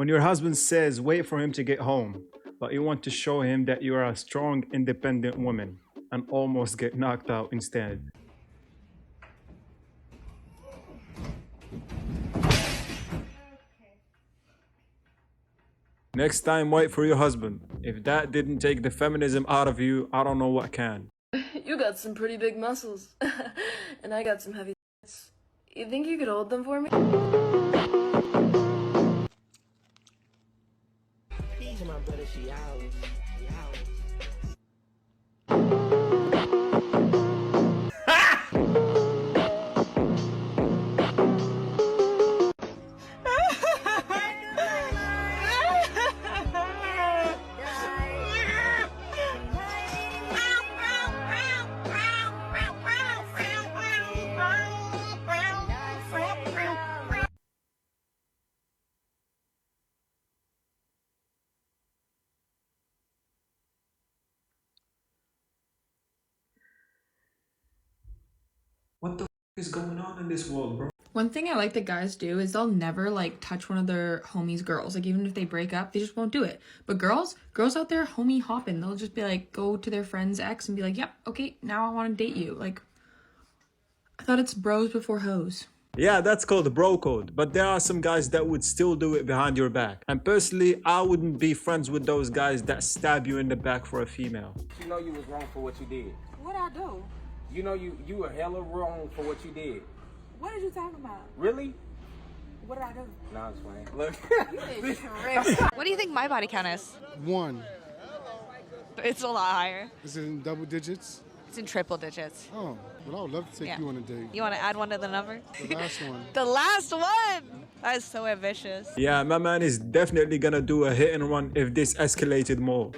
When your husband says wait for him to get home, but you want to show him that you are a strong, independent woman and almost get knocked out instead. Next time, wait for your husband. If that didn't take the feminism out of you, I don't know what can. You got some pretty big muscles. And I got some heavy tits. You think you could hold them for me? What the is going on in this world, bro? One thing I like that guys do is they'll never like touch one of their homies' girls. Like even if they break up, they just won't do it. But girls out there homie hopping. They'll just be like, go to their friend's ex and be like, yep, okay, now I want to date you. Like, I thought it's bros before hoes. Yeah, that's called the bro code. But there are some guys that would still do it behind your back. And personally, I wouldn't be friends with those guys that stab you in the back for a female. You know you was wrong for what you did. What I do? You know you were hella wrong for what you did. What are you talking about? Really? What did I do? No, it's fine. Look. What do you think my body count is? 1. It's a lot higher. Is it in double digits? It's in triple digits. Oh, well, I would love to take you on a date. You want to add one to the number? The last one. The last one! That is so ambitious. Yeah, my man is definitely gonna do a hit and run if this escalated more.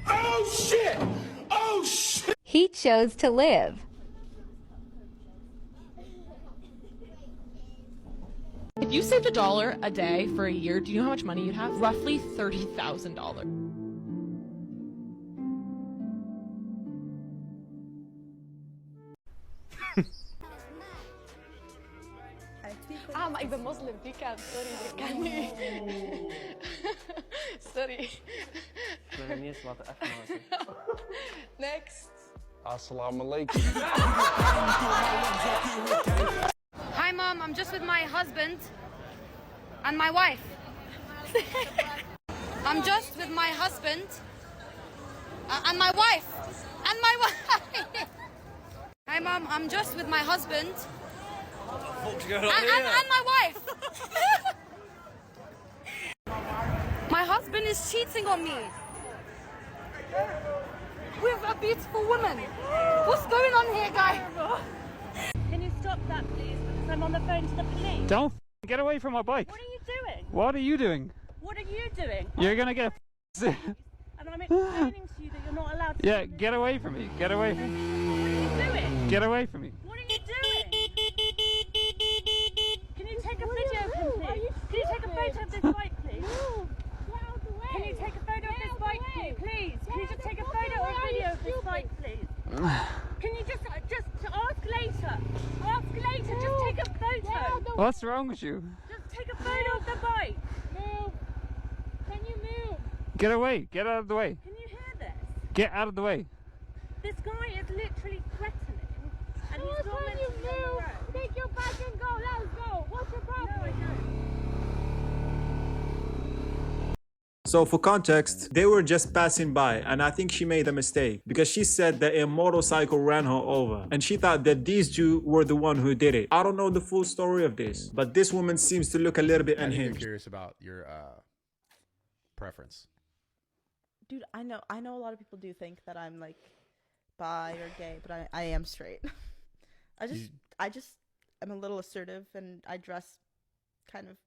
Oh shit! Oh shit! He chose to live. If you saved $1 a day for a year, do you know how much money you'd have? Roughly $30,000. Maar ik ben moslim, die kan. Sorry, dat kan niet. Sorry. Ik ben niet eens laten afmaken. Next. Assalamu alaikum. Hi mom, I'm just with my husband and my wife. I'm just with my husband and my wife. And my wife. Hi mom, I'm just with my husband. And my wife. My husband is cheating on me with a beautiful woman. What's going on here, guys? Can you stop that, please? Because I'm on the phone to the police. Don't get away from my bike. What are you doing? What are you doing? What are you doing? You're gonna get. And I'm explaining to you that you're not allowed to. Yeah, get away from me. Get away from me. What are you doing? Get away from me. What are you doing? Can you take a video, please? Can you take a photo of this bike, please? Can you take a photo of this bike, please? Can you just take a photo or video of this bike, please? Can you just ask later? Ask later. Just take a photo. What's wrong with you? Just take a photo of the bike. Move. Can you move? Get away. Get out of the way. Can you hear this? Get out of the way. This guy is literally threatening, and he's not meant to be on the road. Take your bike and go. Let's go. What's your problem? No, I don't. So for context, they were just passing by and I think she made a mistake because she said that a motorcycle ran her over and she thought that these two were the one who did it. I don't know the full story of this, but this woman seems to look a little bit unhinged. I'm curious about your preference. Dude, I know a lot of people do think that I'm like bi or gay, but I am straight. I just am a little assertive and I dress kind of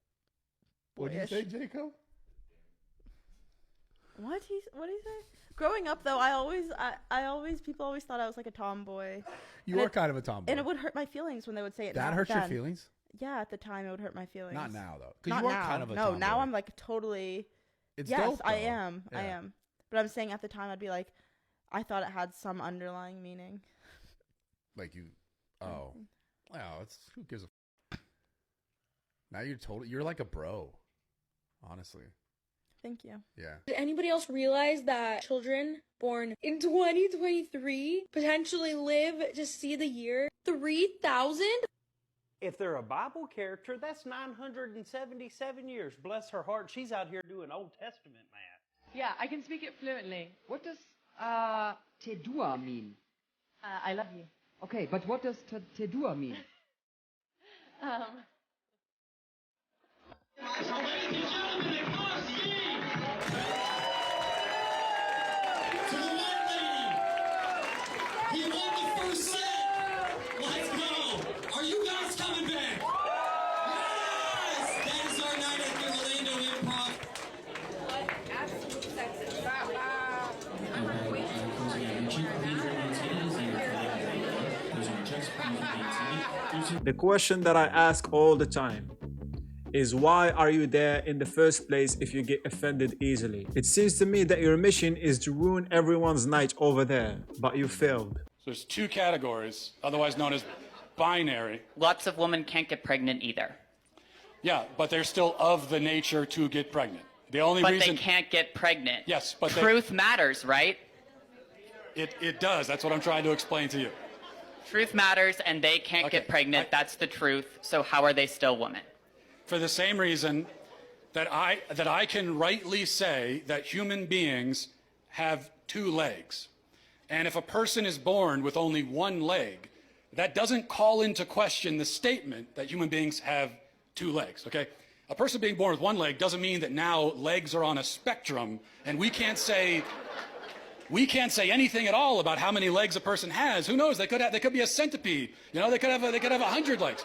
boyish. What do you say, Jacob? What do you say? Growing up though, people always thought I was like a tomboy. You are kind of a tomboy. And it would hurt my feelings when they would say it. That hurts your feelings? Yeah, at the time it would hurt my feelings. Not now though. Not you are now. kind of a no, tomboy. now I'm like totally. It's yes, dope, I though. am. Yeah. I am. But I'm saying at the time I'd be like, I thought it had some underlying meaning. Like you, oh, well, it's who gives a. Now you're like a bro, honestly. Thank you. Yeah. Did anybody else realize that children born in 2023 potentially live to see the year 3000? If they're a Bible character, that's 977 years. Bless her heart, she's out here doing Old Testament math. Yeah, I can speak it fluently. What does te dua mean? I love you. Okay, but what does te dua mean? So, ladies and gentlemen, it must be to the white lady. He won the first set. Let's go. Are you guys coming back? Yes! That is our night at the Orlando Improv. Absolute sexist. The question that I ask all the time is, why are you there in the first place if you get offended easily? It seems to me that your mission is to ruin everyone's night over there, but you failed. So there's two categories, otherwise known as binary. Lots of women can't get pregnant either. Yeah, but they're still of the nature to get pregnant. The only But reason they can't get pregnant. Yes, but truth matters, right? It does. That's what I'm trying to explain to you. Truth matters, and they can't get pregnant. That's the truth. So how are they still women? For the same reason that I can rightly say that human beings have two legs. And if a person is born with only one leg, that doesn't call into question the statement that human beings have two legs, okay? A person being born with one leg doesn't mean that now legs are on a spectrum and we can't say anything at all about how many legs a person has. Who knows? They could be a centipede. You know, they could have 100 legs.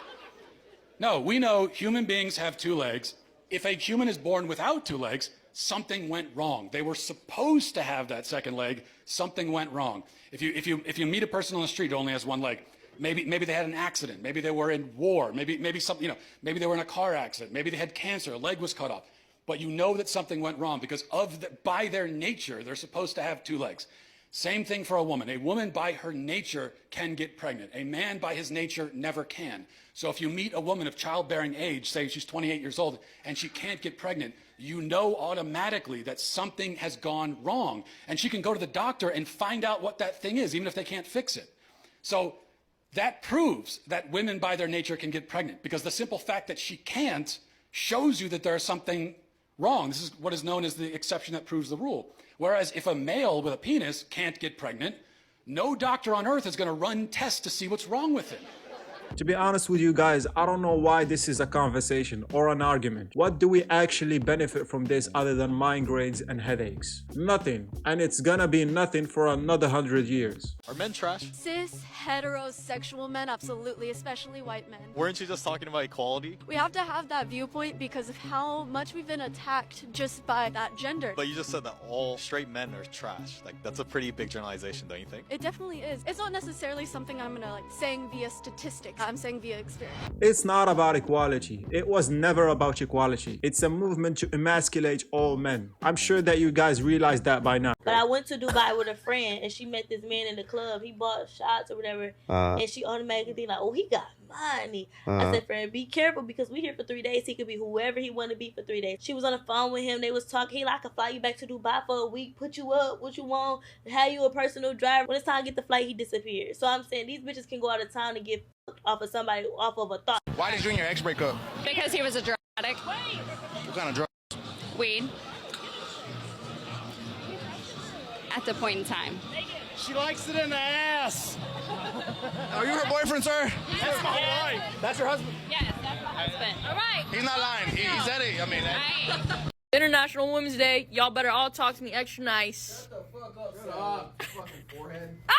No, we know human beings have two legs. If a human is born without two legs, something went wrong. They were supposed to have that second leg. Something went wrong. If you meet a person on the street who only has one leg, maybe they had an accident. Maybe they were in war. Maybe they were in a car accident. Maybe they had cancer. A leg was cut off. But you know that something went wrong because by their nature, they're supposed to have two legs. Same thing for a woman. A woman by her nature can get pregnant. A man by his nature never can. So if you meet a woman of childbearing age, say she's 28 years old, and she can't get pregnant, you know automatically that something has gone wrong. And she can go to the doctor and find out what that thing is, even if they can't fix it. So that proves that women by their nature can get pregnant, because the simple fact that she can't shows you that there's something wrong. This is what is known as the exception that proves the rule. Whereas if a male with a penis can't get pregnant, no doctor on earth is going to run tests to see what's wrong with it. To be honest with you guys, I don't know why this is a conversation or an argument. What do we actually benefit from this other than migraines and headaches? Nothing. And it's gonna be nothing for another 100 years. Are men trash? Cis, heterosexual men, absolutely, especially white men. Weren't you just talking about equality? We have to have that viewpoint because of how much we've been attacked just by that gender. But you just said that all straight men are trash. Like, that's a pretty big generalization, don't you think? It definitely is. It's not necessarily something I'm gonna saying via statistics. I'm saying via experience. It's not about equality. It was never about equality. It's a movement to emasculate all men. I'm sure that you guys realize that by now. But I went to Dubai with a friend and she met this man in the club. He bought shots or whatever. And she automatically think like, oh, he got money. I said, friend, be careful because we here for 3 days. He could be whoever he want to be for 3 days. She was on the phone with him. They was talking. He like, I could fly you back to Dubai for a week, put you up, what you want, have you a personal driver. When it's time to get the flight, he disappeared. So I'm saying these bitches can go out of town and get off of somebody, off of a thought. Why did you and your ex break up? Because he was a drug addict. What kind of drugs? Weed. At the point in time. She likes it in the ass. Are you her boyfriend, sir? That's my wife. That's your husband? Yes, that's my husband. All right. He's not lying. He said it. I mean, International Women's Day. Y'all better all talk to me extra nice. Shut the fuck up, son. Fucking forehead. Ah!